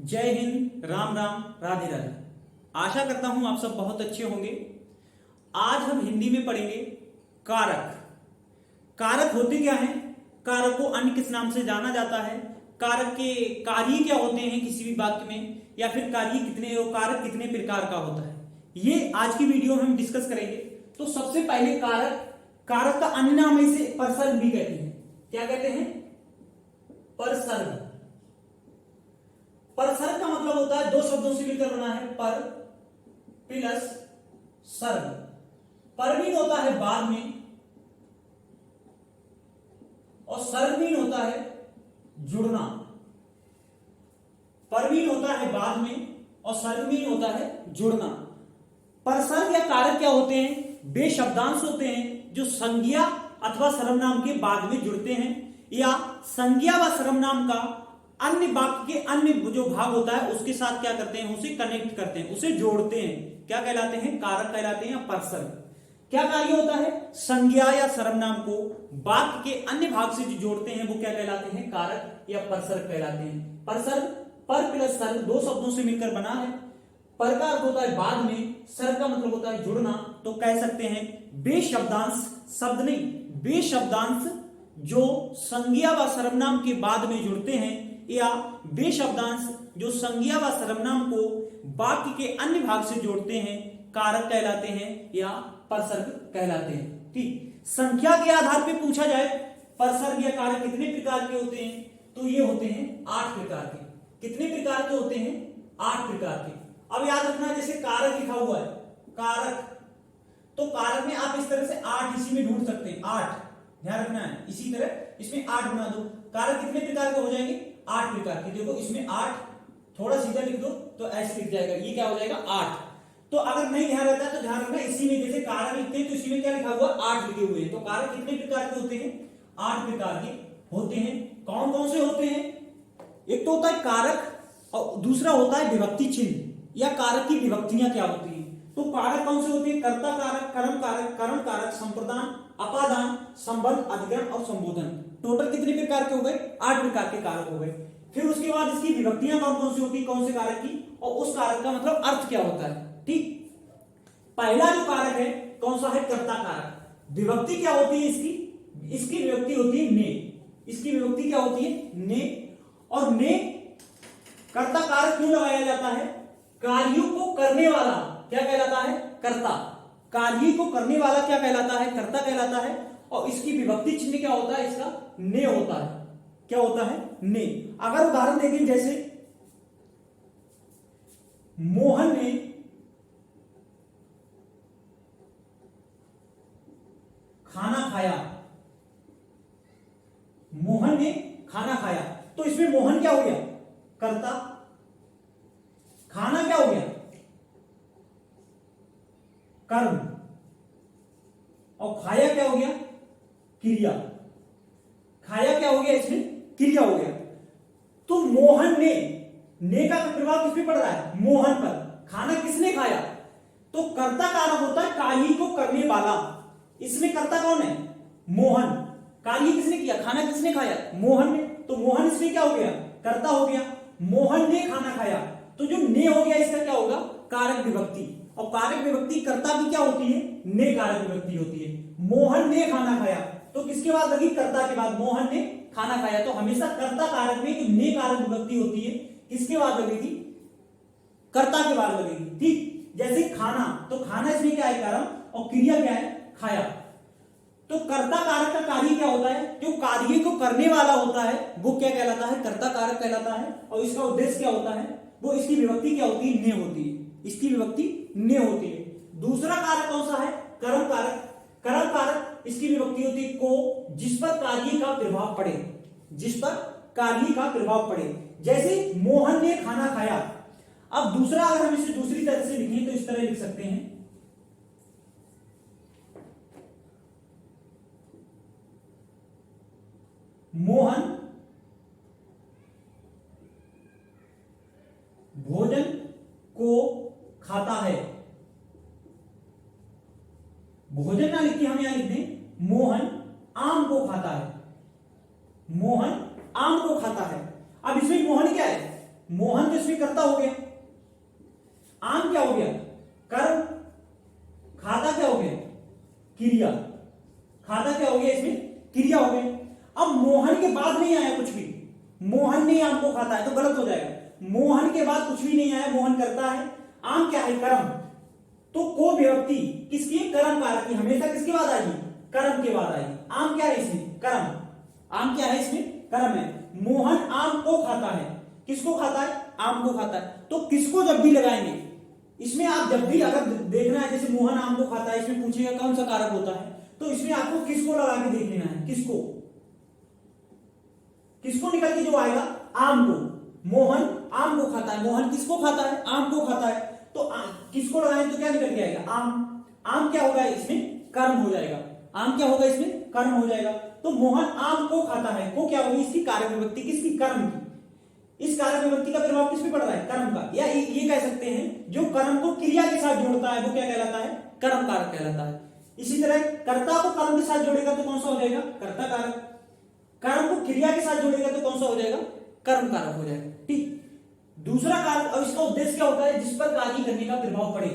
जय हिंद, राम राम, राधे राधे। आशा करता हूं आप सब बहुत अच्छे होंगे। आज हम हिंदी में पढ़ेंगे कारक। कारक होते क्या हैं? कारक को अन्य किस नाम से जाना जाता है? कारक के कार्य क्या होते हैं किसी भी वाक्य में, या फिर कार्य कितने और कारक कितने प्रकार का होता है, ये आज की वीडियो में हम डिस्कस करेंगे। तो सबसे पहले कारक, कारक का अन्य नाम इसे परसर्ग भी कहते हैं। क्या कहते हैं? परसर्ग। परसर्ग का मतलब होता है, दो शब्दों से मिलकर बना है, पर प्लस सर्ग। पर मीन होता है बाद में, और सर्ग मीन होता है जुड़ना। पर मीन होता है बाद में और सर्ग मीन होता है जुड़ना। परसर्ग या कारक क्या होते हैं? वे शब्दांश होते हैं जो संज्ञा अथवा सर्वनाम के बाद में जुड़ते हैं, या संज्ञा व सर्वनाम का अन्य वाक्य के अन्य जो भाग होता है उसके साथ क्या करते हैं, उसे कनेक्ट करते हैं, उसे जोड़ते हैं। क्या कहलाते हैं? कारक कहलाते हैं या परसर्ग। क्या कार्य होता है? संज्ञा या सर्वनाम को वाक्य के अन्य भाग से जो जोड़ते हैं वो क्या कहलाते हैं? कारक या परसर्ग कहलाते हैं। परसर्ग पर प्लस सर्ग दो शब्दों से मिलकर बना है। पर का अर्थ होता है बाद में, सर्ग का मतलब होता है जुड़ना। तो कह सकते हैं वे शब्दांश, शब्द नहीं, वे शब्दांश जो संज्ञा व सर्वनाम के बाद में जुड़ते हैं, या वे शब्दांश जो संज्ञा व सर्वनाम को वाक्य के अन्य भाग से जोड़ते हैं, कारक कहलाते हैं या परसर्ग कहलाते हैं। ठीक, संख्या के आधार पर पूछा जाए परसर्ग या कारक कितने प्रकार के होते हैं, तो ये होते हैं 8 प्रकार के। कितने प्रकार के होते हैं? 8 प्रकार के। अब याद रखना, जैसे कारक लिखा हुआ है, कारक, तो कारक में आप इस तरह से 8 इसी में ढूंढ सकते हैं। 8 ध्यान रखना है, इसी तरह इसमें 8 बना दो। कारक कितने प्रकार के हो जाएंगे? 8 प्रकार के। देखो इसमें 8, थोड़ा सीधा लिख दो तो ऐसे लिख जाएगा, ये क्या हो जाएगा? 8। तो अगर नहीं ध्यान रहता है तो ध्यान रखना, इसी में जैसे कारक लिखते हैं तो इसी में क्या लिखा हुआ? 8 लिखे हुए हैं। तो कारक कितने प्रकार के होते हैं? 8 प्रकार के होते हैं। कौन कौन से होते हैं? एक तो होता है कारक, और दूसरा होता है विभक्ति चिन्ह, या कारक की विभक्तियां क्या होती है। तो कारक कौन से होते हैं? कर्ता कारक, कर्म कारक, कर्म कारक, संप्रदान, अपादान, संबंध, अधिकरण और संबोधन। टोटल कितने प्रकार के हो गए? 8 प्रकार के कारक हो गए। फिर उसके बाद इसकी विभक्तियां कौन कौन सी होती है, कौन से कारक की, और उस कारक का मतलब अर्थ क्या होता है। ठीक, पहला जो कारक है कौन सा है? कर्ता कारक। विभक्ति क्या होती है इसकी? इसकी विभक्ति होती है ने। इसकी विभक्ति क्या होती है? ने। और ने कर्ता कारक क्यों लगाया जाता है? कार्यों को करने वाला क्या कहलाता है? कर्ता। कार्य को करने वाला क्या कहलाता है? कर्ता कहलाता है। और इसकी विभक्ति चिन्ह क्या होता है? इसका ने होता है। क्या होता है? ने। अगर उदाहरण देखें, जैसे मोहन ने खाना खाया, मोहन ने खाना खाया, तो इसमें मोहन क्या हो गया? कर्ता। खाना क्या हो गया? कर्म। और खाया क्या हो गया? क्रिया। खाया क्या हो गया? इसमें क्रिया हो गया। तो मोहन ने का प्रभाव किस पे पड़ रहा है? मोहन पर। खाना किसने खाया? तो कर्ता कारक होता है कार्य को करने वाला। इसमें कर्ता कौन है? मोहन। कार्य किसने किया? खाना किसने खाया? मोहन ने। तो मोहन इसमें क्या हो गया? कर्ता हो गया। मोहन ने खाना खाया, तो जो ने हो गया इसका क्या होगा? कारक विभक्ति। और कारक विभक्ति कर्ता की क्या होती है? ने कारक विभक्ति होती है। मोहन ने खाना खाया, तो किसके बाद लगी? कर्ता के बाद। मोहन ने खाना खाया, तो हमेशा कर्ता कारक में जो ने कारक विभक्ति होती है किसके बाद लगेगी? कर्ता के बाद लगेगी। ठीक, जैसे खाना, तो खाना इसमें क्या है? कर्म, और क्रिया क्या है? खाया। तो कर्ता कारक का कार्य क्या होता है? जो कार्य को करने वाला होता है वो क्या कहलाता है? कर्ता कारक कहलाता है। और इसका उद्देश्य क्या होता है? वो इसकी विभक्ति क्या होती है? ने होती है। इसकी विभक्ति ने होती है। दूसरा कारक कौन सा है? कर्म कारक। कर्म कारक, इसकी विभक्ति होती है को, जिस पर कार्य का प्रभाव पड़े। जिस पर कार्य का प्रभाव पड़े। जैसे मोहन ने खाना खाया। अब दूसरा, अगर हम इसे दूसरी तरह से लिखें तो इस तरह लिख सकते हैं, मोहन भोजन को खाता है। भोजन ना लिख के हम यहां लिख दें मोहन आम को खाता है। मोहन आम को खाता है। अब इसमें मोहन क्या है? मोहन तो इसमें कर्ता हो गया, आम क्या हो गया, कर्म, खाता क्या हो गया, क्रिया, खाता क्या हो गया, इसमें क्रिया हो गई। अब मोहन के बाद नहीं आया कुछ भी, मोहन ने आम को खाता है तो गलत हो जाएगा। मोहन के बाद कुछ भी नहीं आया, मोहन करता है, आम क्या है, कर्म। तो को विभक्ति किसकी है, कर्म कारक की, हमेशा किसके बाद आएगी, कर्म के बाद आएगी। आम क्या है इसमें, कर्म, आम क्या है इसमें, कर्म है। मोहन आम को खाता है, किसको खाता है, आम को खाता है। तो किसको जब भी लगाएंगे इसमें, आप जब भी अगर देखना है जैसे मोहन आम को खाता है, इसमें पूछिएगा कौन सा कारक होता है, तो इसमें आपको किसको लगा के देख लेना है, किसको, किसको निकल के जो आएगा, आम को। मोहन आम को खाता है, मोहन किसको खाता है, आम को खाता है। तो किसको लगाएं तो क्या निकल के आएगा, आम। आम क्या होगा इसमें, कर्म हो जाएगा, आम क्या होगा इसमें, कर्म हो जाएगा। तो मोहन आम को खाता है, को क्या होगी, इसकी कार्य विभक्ति, किसकी, कर्म की। इस कार्य विभक्ति का प्रभाव किस पे पड़ रहा है, कर्म का। या ये कह सकते हैं जो कर्म को क्रिया के साथ जोड़ता है वो क्या कहलाता है, कर्म कारक कहलाता है। इसी तरह कर्ता को कर्म के साथ जोड़ेगा तो कौन सा हो जाएगा, कर्ता कारक। कर्म को क्रिया के साथ जोड़ेगा तो कौन सा हो जाएगा, कर्म कारक हो जाएगा। ठीक, दूसरा कारक, और इसका उद्देश्य क्या होता है, जिस पर कार्य करने का प्रभाव पड़े।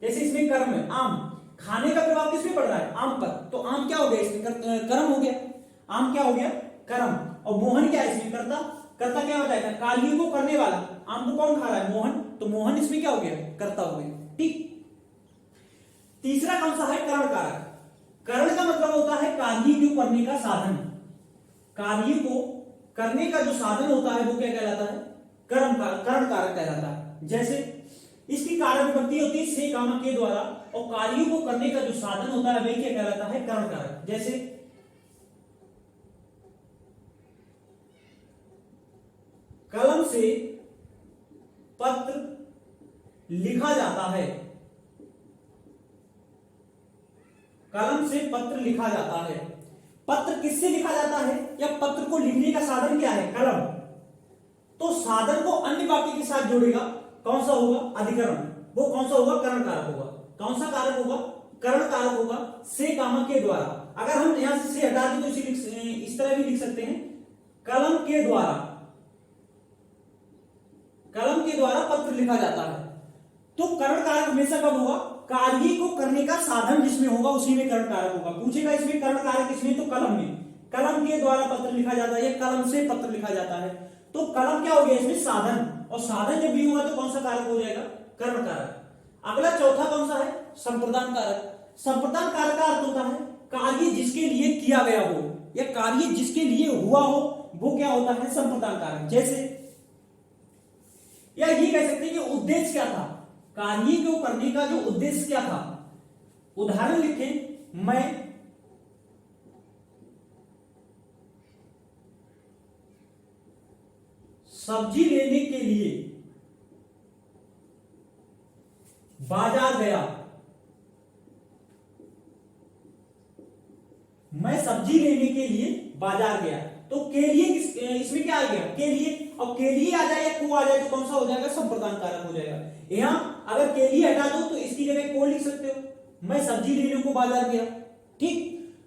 जैसे इसमें कर्म है, आम, खाने का प्रभाव किस पे पड़ रहा है, आम पर। तो आम क्या हो गया इसमें, कर्म हो गया, आम क्या हो गया, कर्म। और मोहन क्या है इसमें, कर्ता। कर्ता क्या होता है, कार्य को करने वाला। आम को कौन खा रहा है, मोहन, तो मोहन इसमें क्या हो गया, कर्ता हो गया। ठीक, तीसरा कौन सा है, करण कारक। करण का मतलब होता है कार्य को करने का साधन। कार्य को करने का जो साधन होता है वो क्या कहलाता है, करण कारक कहलाता है। जैसे इसकी कार्य विभक्ति होती है से, काम, के द्वारा, और कार्य को करने का जो साधन होता है वही क्या कहलाता है, करण कारक। जैसे कलम से पत्र लिखा जाता है, कलम से पत्र लिखा जाता है। पत्र किससे लिखा जाता है, या पत्र को लिखने का साधन क्या है, कलम। तो साधन को अन्य वाक्य के साथ जोड़ेगा, कौन सा होगा, अधिकरण। वो कौन सा होगा, करण कारक होगा। कौन सा कारक होगा, करण कारक होगा, से, काम, के द्वारा। अगर हम यहां से हटा दें तो इस तरह भी लिख सकते हैं, कलम के द्वारा, कलम के द्वारा पत्र लिखा जाता है। तो करण कारक हमेशा कब होगा, कार्य को करने का साधन जिसमें होगा उसी में करण कारक होगा। पूछेगा इसमें करण कारक किसमें, तो कलम में। कलम के द्वारा पत्र लिखा जाता है, या कलम से पत्र लिखा जाता है। तो कलम क्या हो गया इसमें, साधन, और साधन जब भी हुआ तो कौन सा कारक हो जाएगा, करण कारक। अगला चौथा कौन सा है, संप्रदान कारक। संप्रदान कारक का अर्थ होता है कार्य जिसके लिए किया गया हो, या कार्य जिसके लिए हुआ हो, वो क्या होता है, संप्रदान कारक। जैसे या ये कह सकते हैं कि उद्देश्य क्या था, कार्य को करने का जो उद्देश्य क्या था। उदाहरण लिखें, मैं सब्जी लेने के लिए बाजार गया। मैं सब्जी लेने के लिए बाजार गया। तो के लिए इसमें क्या आ गया, के लिए। और के लिए आ जाए या को आ जाए तो कौन सा हो जाएगा, संप्रदान कारक हो जाएगा। यहां अगर के लिए हटा दो तो इसकी जगह को लिख सकते हो, मैं सब्जी लेने को बाजार गया। ठीक,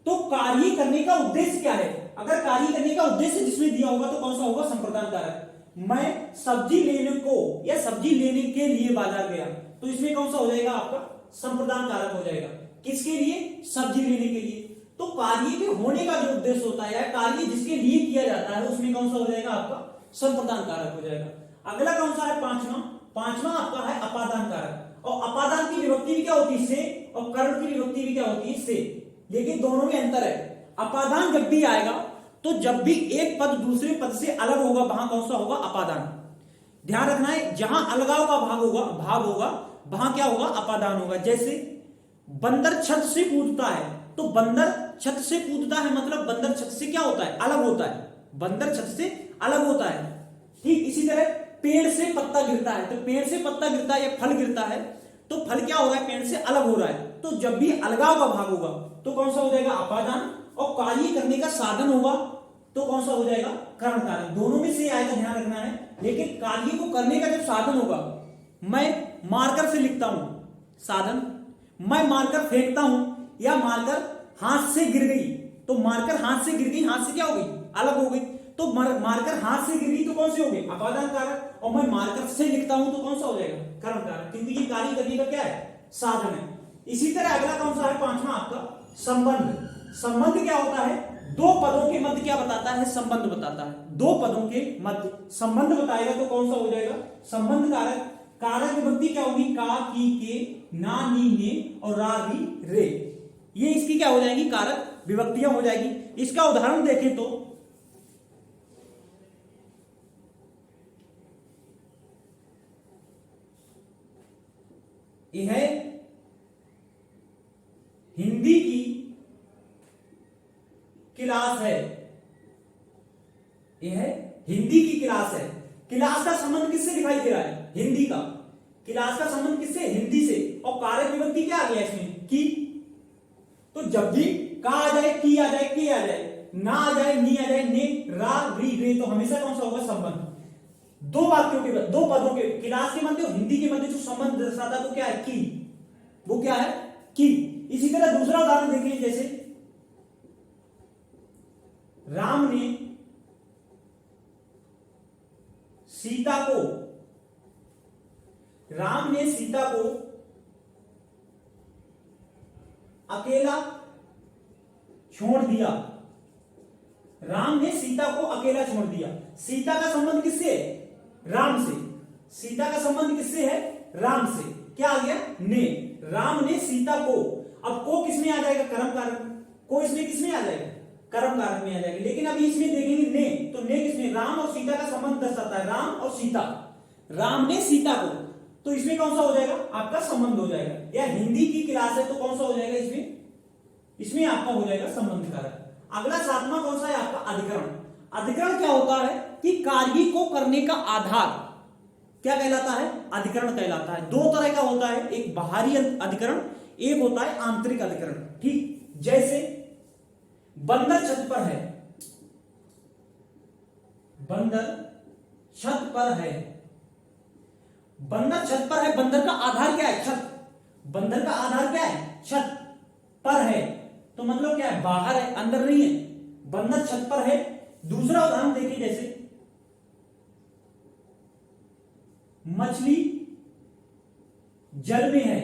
तो कार्य करने का उद्देश्य क्या है। अगर कार्य करने का उद्देश्य जिसमें दिया होगा तो कौन सा होगा, संप्रदान कारक। मैं सब्जी लेने को या सब्जी लेने के लिए बाजार गया, तो इसमें कौन सा हो जाएगा आपका, संप्रदान कारक हो जाएगा। किसके लिए, सब्जी लेने के लिए। तो कार्य के होने का जो उद्देश्य होता है, या कार्य जिसके लिए किया जाता है, उसमें कौन सा हो जाएगा आपका, संप्रदान कारक हो जाएगा। अगला कौन सा है, पांचवा आपका है अपादान कारक। और अपादान की विभक्ति भी क्या होती है, से, और कर्ण की विभक्ति भी क्या होती है, से। लेकिन दोनों में अंतर है। अपादान जब भी आएगा तो जब भी एक पद दूसरे पद से अलग होगा वहां कौन सा होगा, अपादान। ध्यान रखना है, जहां अलगाव का भाग होगा वहां क्या होगा, अपादान होगा। जैसे बंदर छत से कूदता है, तो बंदर छत से कूदता है मतलब बंदर छत से क्या होता है, अलग होता है। बंदर छत से अलग होता है। ठीक इसी तरह पेड़ से पत्ता गिरता है, तो पेड़ से पत्ता गिरता है या फल गिरता है तो फल क्या हो रहा है, पेड़ से अलग हो रहा है। तो जब भी अलगाव का भाग होगा तो कौन सा हो जाएगा, अपादान। और कार्य करने का साधन होगा तो कौन सा हो जाएगा, करण कारक। दोनों में से आएगा, ध्यान रखना है। लेकिन कार्य को करने का जब साधन होगा, मैं मार्कर से लिखता हूं, साधन। मैं मार्कर फेंकता हूं या मार्कर हाथ से गिर गई, तो मार्कर हाथ से गिर गई, हाथ से क्या हो गई, अलग हो गई। तो मार्कर हाथ से गिरी तो कौन से हो गए, अपादान कारक, और मैं मार्कर से लिखता हूं तो कौन सा हो जाएगा, कर्म कारक, क्योंकि ये कार्य करने का क्या है, साधन है। इसी तरह अगला कौन सा है, पांचवा आपका संबंध। संबंध क्या होता है, दो पदों के मध्य क्या बताता है, संबंध बताता है। दो पदों के मध्य संबंध बताएगा तो कौन सा हो जाएगा, संबंध कारक। कारक विभक्ति क्या होगी, का, की, के, ना, नी, ने और रा, री, रे, ये इसकी क्या हो जाएगी, कारक विभक्तियां हो जाएगी। इसका उदाहरण देखें तो यह हिंदी की क्लास है, यह हिंदी की क्लास है। क्लास का संबंध किससे दिखाई दे रहा है, हिंदी का। क्लास का संबंध किससे, हिंदी से। और कारक विभक्ति क्या आ गया इसमें, की। तो जब भी का आ जाए, की आ जाए, के आ जाए, ना आ जाए, नी आ जाए, ने, रा, री, रे, तो हमेशा कौन सा होगा, संबंध। दो वाक्यों के, दो पदों के, क्लास के मध्य और हिंदी के मध्य जो संबंध दर्शाता है वो क्या है, की, वो क्या है, की। इसी तरह दूसरा उदाहरण देखिए, जैसे राम ने सीता को, राम ने सीता को अकेला छोड़ दिया। राम ने सीता को अकेला छोड़ दिया। सीता का संबंध किससे है, राम से। सीता का संबंध किससे है, राम से। क्या आ गया, ने। राम ने सीता को, अब को किसमें आ जाएगा, कर्म कारक। को इसमें किसमें आ जाएगा, कर्म कारक में आ जाएगा। लेकिन अभी इसमें देखेंगे ने, तो ने किसमें, राम और सीता का संबंध दर्शाता है, राम और सीता। राम ने सीता को, तो इसमें कौन सा हो जाएगा, आपका संबंध हो जाएगा। या हिंदी की क्लास है तो कौन सा हो जाएगा इसमें, इसमें आपका हो जाएगा संबंध कारक। अगला सातवां कौन सा है आपका, अधिकरण। अधिकरण क्या होता है कि कार्य को करने का आधार क्या कहलाता है, अधिकरण कहलाता है। दो तरह का होता है, एक बाहरी अधिकरण, एक होता है आंतरिक अधिकरण। ठीक, जैसे बंदर छत पर है, बंदर छत पर है, बंदर छत पर है, बंदर का आधार क्या है, छत। बंदर का आधार क्या है, छत पर है, तो मतलब क्या है, बाहर है, अंदर नहीं है। बंदर छत पर है। दूसरा उदाहरण देखिए, जैसे मछली जल में है।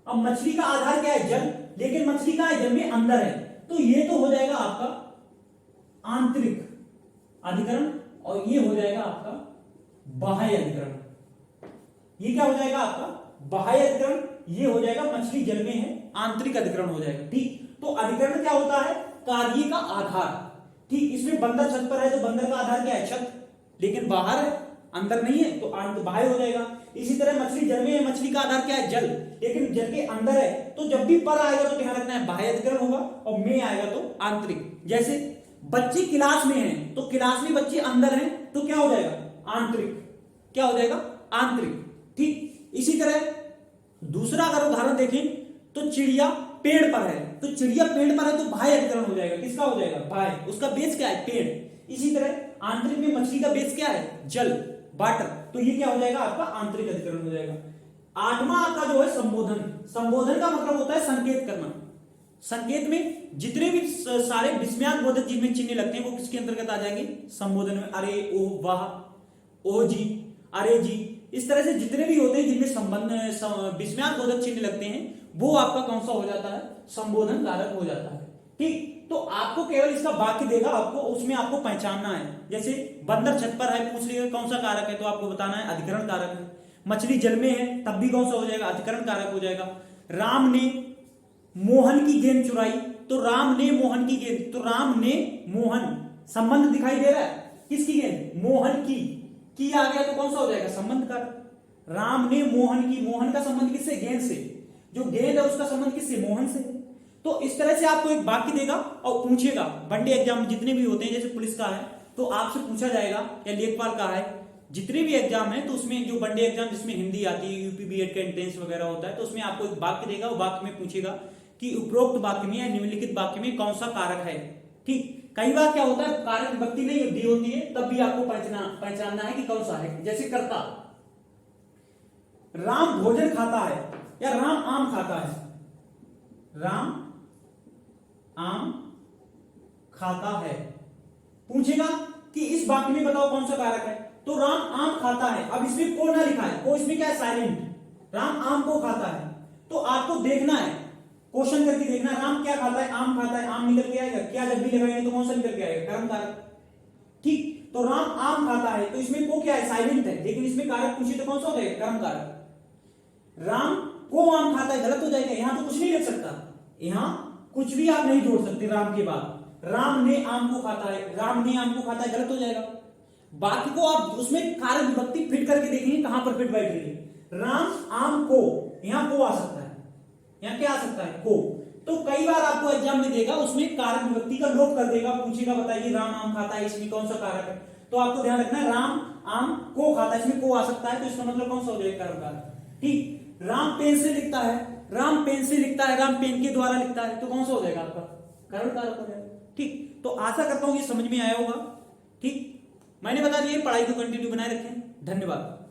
अब मछली का आधार क्या है, जल, लेकिन मछली का जल में अंदर है, तो ये तो हो जाएगा आपका आंतरिक अधिकरण, और ये हो जाएगा आपका बाह्य अधिकरण। ये क्या हो जाएगा आपका, बाह्य अधिकरण। ये हो जाएगा मछली जल में है, आंतरिक अधिकरण हो जाएगा। ठीक, तो अधिकरण क्या होता है, कार्य का आधार। ठीक, इसमें बंदर छत पर है तो बंदर का आधार क्या है, छत, लेकिन बाहर है, अंदर नहीं है, तो बाह्य हो जाएगा। इसी तरह मछली जल में है, मछली का आधार क्या है, जल, लेकिन जल के अंदर है, तो जब भी पर आएगा तो ध्यान रखना है बाह्य अधिकरण होगा, और में आएगा तो आंतरिक। जैसे बच्चे क्लास में हैं, तो क्लास में बच्चे अंदर हैं, तो क्या हो जाएगा, आंतरिक। क्या हो जाएगा, आंतरिक। ठीक, इसी तरह दूसरा अगर उदाहरण देखें तो चिड़िया पेड़ पर है, तो चिड़िया पेड़ पर है तो बाह्य अधिकरण हो जाएगा। किसका हो जाएगा, बाह्य, उसका बेस क्या है, पेड़। इसी तरह आंतरिक में मछली का बेस क्या है, जल, वाटर, तो ये क्या हो जाएगा, आपका आंतरिक अधिकरण हो जाएगा। आठवां आपका जो है संबोधन। संबोधन का मतलब होता है संकेत करना। संकेत में जितने भी सारे विस्मयादिबोधक जिनमें चिन्ह लगते हैं वो किसके अंतर्गत आ जाएंगे, संबोधन में। अरे, ओ, वाह, ओ जी, अरे जी, इस तरह से जितने भी होते हैं जिनमें संबंध विस्मयादिबोधक चिन्ह लगते हैं वो आपका कौन सा हो जाता है, संबोधन कारक हो जाता है। ठीक, तो आपको केवल इसका वाक्य देगा, आपको उसमें आपको पहचानना है। जैसे बंदर छत पर है, पूछ लिया कौन सा कारक है, तो आपको बताना है अधिकरण कारक है। मछली जल में है, तब भी कौन सा हो जाएगा, अधिकरण कारक हो जाएगा। राम ने मोहन की गेंद चुराई, तो राम ने मोहन की गेंद, तो राम ने मोहन, संबंध दिखाई दे रहा है, किसकी गेंद, मोहन की आ गया तो कौन सा हो जाएगा, संबंध कारक। राम ने मोहन की, मोहन का संबंध किससे, गेंद से, जो गेंद है उसका संबंध किससे, मोहन से। तो इस तरह से आपको एक वाक्य देगा और पूछेगा। वनडे एग्जाम जितने भी होते हैं, जैसे पुलिस का है तो आपसे पूछा जाएगा, या लेखपाल का है, जितने भी एग्जाम है तो उसमें जो वनडे एग्जाम जिसमें हिंदी आती है, यूपी बीएड का एंट्रेंस वगैरह होता है, तो उसमें आपको एक वाक्य देगा, वो वाक्य में पूछेगा कि उपरोक्त वाक्य में या निम्नलिखित वाक्य में कौन सा कारक है। ठीक, कई बार क्या होता है, कारक विभक्ति नहीं दी होती है, तब भी आपको पहचानना है कि कौन सा है। जैसे कर्ता, राम भोजन खाता है या राम आम खाता है, राम आम खाता है, पूछेगा कि इस वाक्य में बताओ कौन सा कारक है, तो राम आम खाता है। अब इसमें को ना लिखा है, को इसमें क्या है, साइलेंट। राम आम को खाता है, तो आपको देखना है, क्वेश्चन करके देखना, राम क्या खाता है, आम खाता है, आम निकल के आएगा क्या, जब भी लगाएंगे तो कौन सा निकल के आएगा, कर्म कारक। ठीक, तो राम आम खाता है, तो इसमें को क्या है, साइलेंट है, लेकिन इसमें कारक पूछे तो कौन सा हो जाएगा, कर्म कारक। राम को आम खाता है गलत हो जाएगा, यहां तो कुछ नहीं लिख सकता, यहां कुछ भी आप नहीं जोड़ सकते राम के बाद। राम ने आम को खाता है, राम ने आम को खाता है गलत हो जाएगा। बाकी को आप उसमें कारक विभक्ति फिट करके देखेंगे कहां पर फिट बैठ रही है। राम आम को, यहां को आ सकता है, यहां क्या आ सकता है, को। तो कई बार आपको एग्जाम में देगा, उसमें कारक विभक्ति का लोप कर देगा, पूछेगा बताइए राम आम खाता है, इसमें कौन सा कारक है, तो आपको ध्यान रखना है राम आम को खाता है, इसमें को आ सकता है, तो इसका मतलब कौन सा हो जाएगा, कर्म कारक। ठीक, राम पेन से लिखता है, राम पेन से लिखता है, राम पेन के द्वारा लिखता है, तो कौन सा हो जाएगा आपका, कर्म कारक हो जाएगा। ठीक, तो आशा करता हूं ये समझ में आया होगा। ठीक, मैंने बता दिया, पढ़ाई को कंटिन्यू बनाए रखें। धन्यवाद।